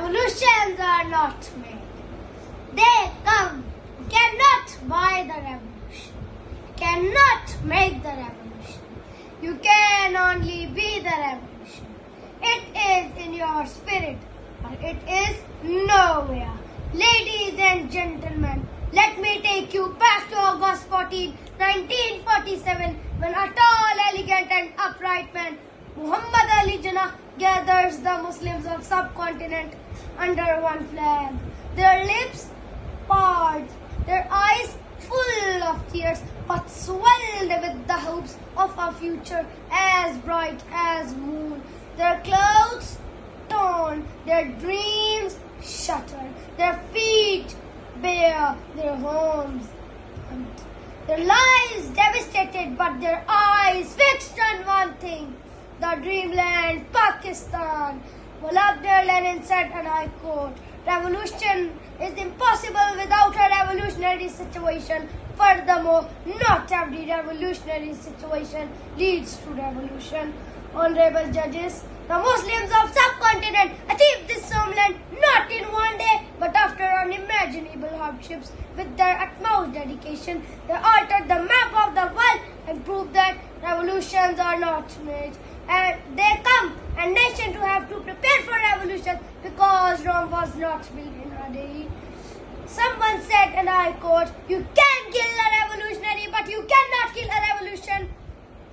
Revolutions are not made. They come. You cannot buy the revolution. You cannot make the revolution. You can only be the revolution. It is in your spirit, but it is nowhere. Ladies and gentlemen, let me take you back to August 14, 1947, when a tall, elegant and upright man, Muhammad Ali Jinnah, gathers the Muslims of subcontinent under one flag. Their lips parched, their eyes full of tears, but swelled with the hopes of a future as bright as moon. Their clothes torn, their dreams shattered, their feet bare, their homes empty, their lives devastated, but their eyes fixed on one thing: the dreamland Pakistan. Vladimir Lenin said, and I quote, "Revolution is impossible without a revolutionary situation. Furthermore, not every revolutionary situation leads to revolution." Honorable judges, the Muslims of subcontinent achieved this homeland not in one day, but after unimaginable hardships. With their utmost dedication, they altered the map of the world and proved that revolutions are not made. And they come, a nation to have to prepare for revolution, because Rome was not built in a day. Someone said, and I quote, "You can kill a revolutionary, but you cannot kill a revolution."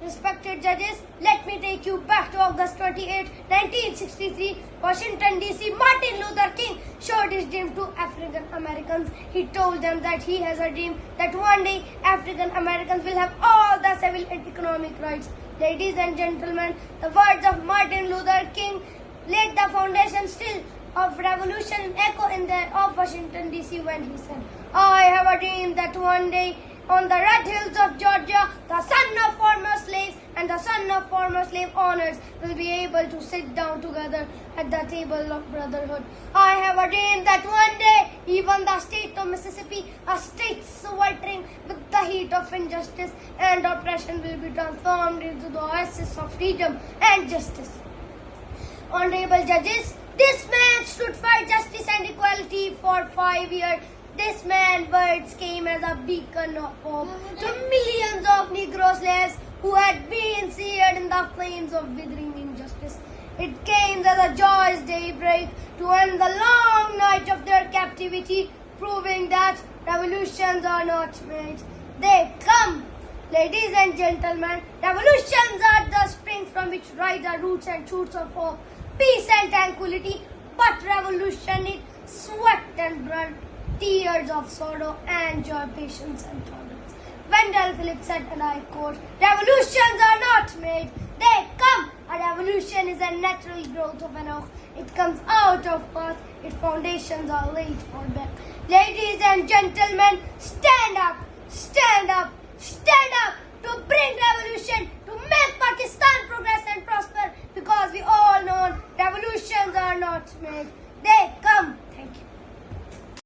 Respected judges, let me take you back to August 28, 1963, Washington DC. Martin Luther King showed his dream to African Americans. He told them that he has a dream that one day African Americans will have all the civil and economic rights. Ladies and gentlemen, the words of Martin Luther King laid the foundation still of revolution echo in the of Washington DC when he said, "I have a dream that one day on the red hills of Georgia, the son of former slaves and the son of former slave owners will be able to sit down together at the table of brotherhood. I have a dream that one day, even the state of Mississippi, a state sweltering with the heat of injustice and oppression, will be transformed into the oasis of freedom and justice." Honorable judges, this man stood for justice and equality for 5 years. This man's words came as a beacon of hope to millions of Negro slaves who had been seared in the flames of withering injustice. It came as a joyous daybreak to end the long night of their captivity, proving that revolutions are not made. They come. Ladies and gentlemen, revolutions are the springs from which rise the roots and shoots of hope, peace and tranquility. But revolution needs sweat and blood, tears of sorrow and joy, patience and tolerance. Wendell Phillips said, and I quote, "Revolutions are not made, they come. A revolution is a natural growth of an oak. It comes out of earth, its foundations are laid for death." Ladies and gentlemen, stand up, stand up, stand up to bring revolution